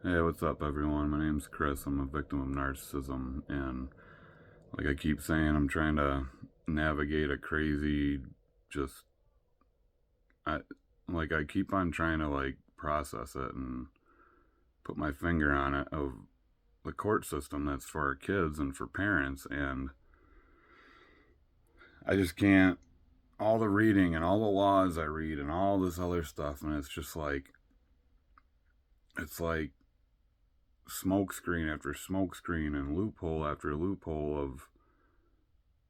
Hey, what's up, everyone? My name's Chris. I'm a victim of narcissism, and like I keep saying, I'm trying to navigate a crazy, just I I keep on trying to process it and put my finger on it of the court system that's for our kids and for parents, and I just can't. All the reading and all the laws I read and all this other stuff, and it's just it's like smoke screen after smoke screen and loophole after loophole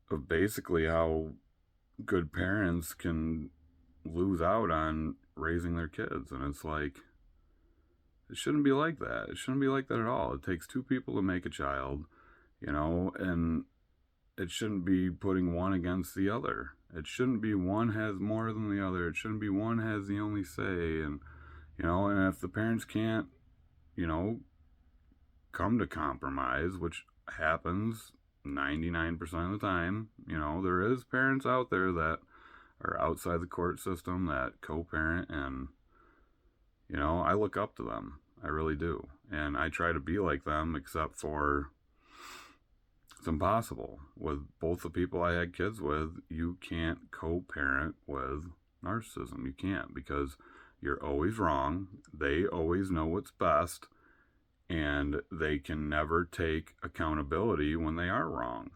of basically how good parents can lose out on raising their kids. And it's like, it shouldn't be like that. It shouldn't be like that at all. It takes two people to make a child, and it shouldn't be putting one against the other. It shouldn't be one has more than the other. It shouldn't be one has the only say. And if the parents can't, you know, come to compromise, which happens 99% of the time, there is parents out there that are outside the court system that co-parent, and I look up to them. I really do. And I try to be like them, except for it's impossible. With both the people I had kids with, you can't co-parent with narcissism. You can't, because you're always wrong. They always know what's best, and they can never take accountability when they are wrong.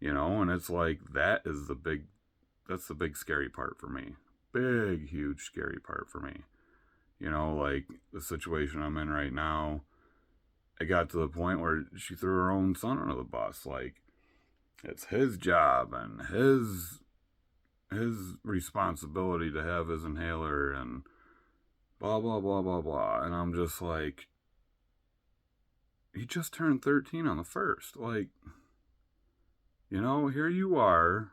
And it's like that's the big scary part for me. Big, huge scary part for me. Like the situation I'm in right now, it got to the point where she threw her own son under the bus. Like, it's his job and his responsibility to have his inhaler and blah blah blah blah blah. And I'm just like, he just turned 13 on the first. Like, here you are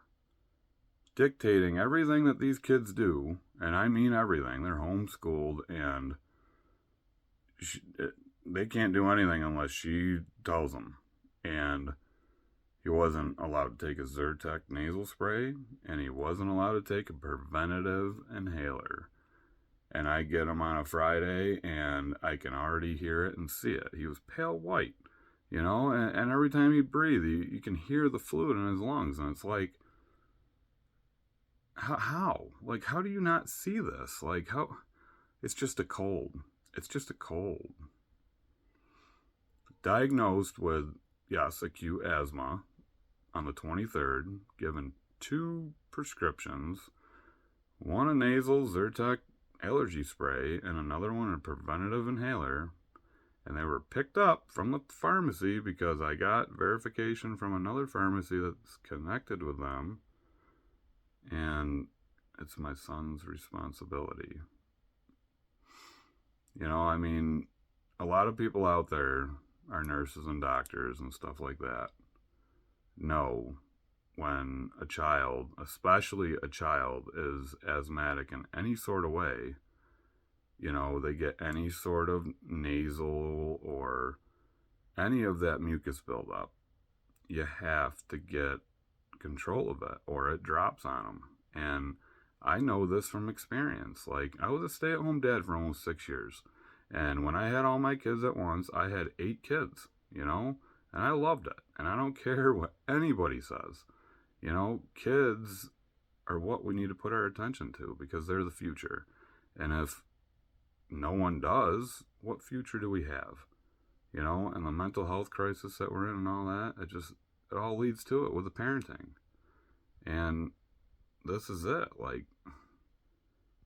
dictating everything that these kids do, and I mean everything. They're homeschooled, and they can't do anything unless she tells them. And he wasn't allowed to take a Zyrtec nasal spray, and he wasn't allowed to take a preventative inhaler. And I get him on a Friday, and I can already hear it and see it. He was pale white, and every time he breathed, you can hear the fluid in his lungs, and it's like, how? Like, how do you not see this? Like, how? It's just a cold. It's just a cold. Diagnosed with, yes, acute asthma on the 23rd, given 2 prescriptions, one a nasal Zyrtec allergy spray and another one a preventative inhaler. And they were picked up from the pharmacy because I got verification from another pharmacy that's connected with them. And it's my son's responsibility. I mean, a lot of people out there are nurses and doctors and stuff like that, know when a child, especially a child, is asthmatic in any sort of way, they get any sort of nasal or any of that mucus buildup, you have to get control of it or it drops on them. And I know this from experience. Like, I was a stay-at-home dad for almost 6 years. And when I had all my kids at once, I had 8 kids, and I loved it. And I don't care what anybody says. Kids are what we need to put our attention to because they're the future. And if no one does, what future do we have? And the mental health crisis that we're in and all that, it all leads to it with the parenting. And this is it. Like,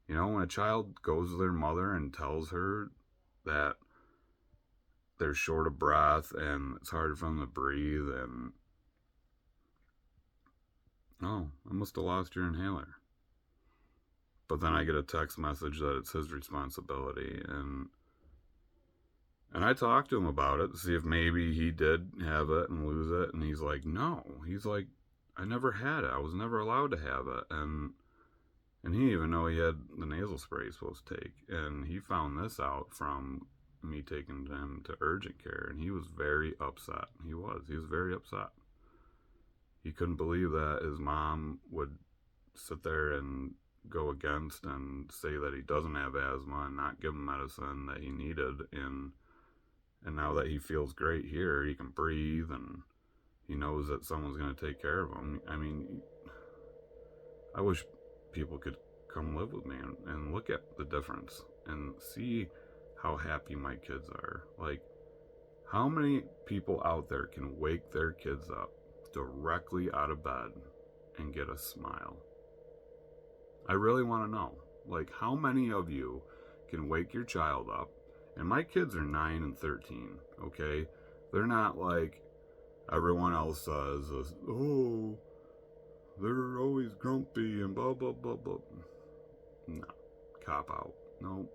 when a child goes to their mother and tells her that they're short of breath and it's hard for them to breathe, and oh, I must have lost your inhaler. But then I get a text message that it's his responsibility, and I talked to him about it to see if maybe he did have it and lose it, and he's like, no. He's like, I never had it. I was never allowed to have it. And he didn't even know he had the nasal spray he's supposed to take. And he found this out from me taking him to urgent care, and he was very upset. He was very upset. He couldn't believe that his mom would sit there and go against and say that he doesn't have asthma and not give him medicine that he needed in And now that he feels great here, he can breathe and he knows that someone's going to take care of him. I mean, I wish people could come live with me and look at the difference and see how happy my kids are. Like, how many people out there can wake their kids up directly out of bed and get a smile? I really want to know. Like, how many of you can wake your child up? And my kids are 9 and 13, okay? They're not like everyone else says, oh, they're always grumpy and blah, blah, blah, blah. No, cop out. No.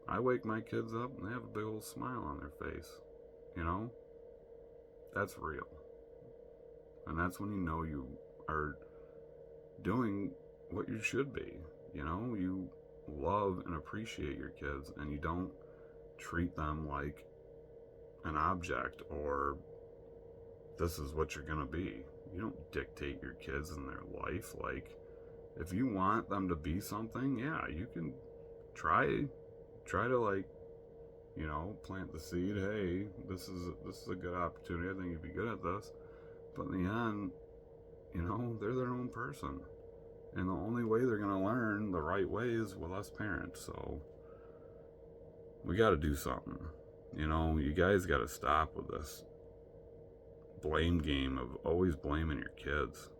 I wake my kids up and they have a big old smile on their face. You know? That's real. And that's when you know you are doing what you should be. You know? You love and appreciate your kids and you don't treat them like an object or this is what you're going to be. You don't dictate your kids and their life. Like, if you want them to be something, yeah, you can try to, like, you know, plant the seed. Hey, this is a good opportunity. I think you'd be good at this. But in the end, you know, they're their own person. And the only way they're going to learn the right way is with us parents. So we got to do something. You know, you guys got to stop with this blame game of always blaming your kids.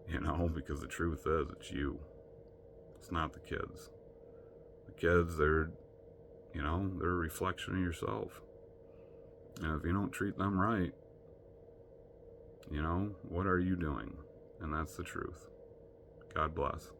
You know, because the truth is, it's you. It's not the kids. The kids, they're a reflection of yourself. And if you don't treat them right, you know, what are you doing? And that's the truth. God bless.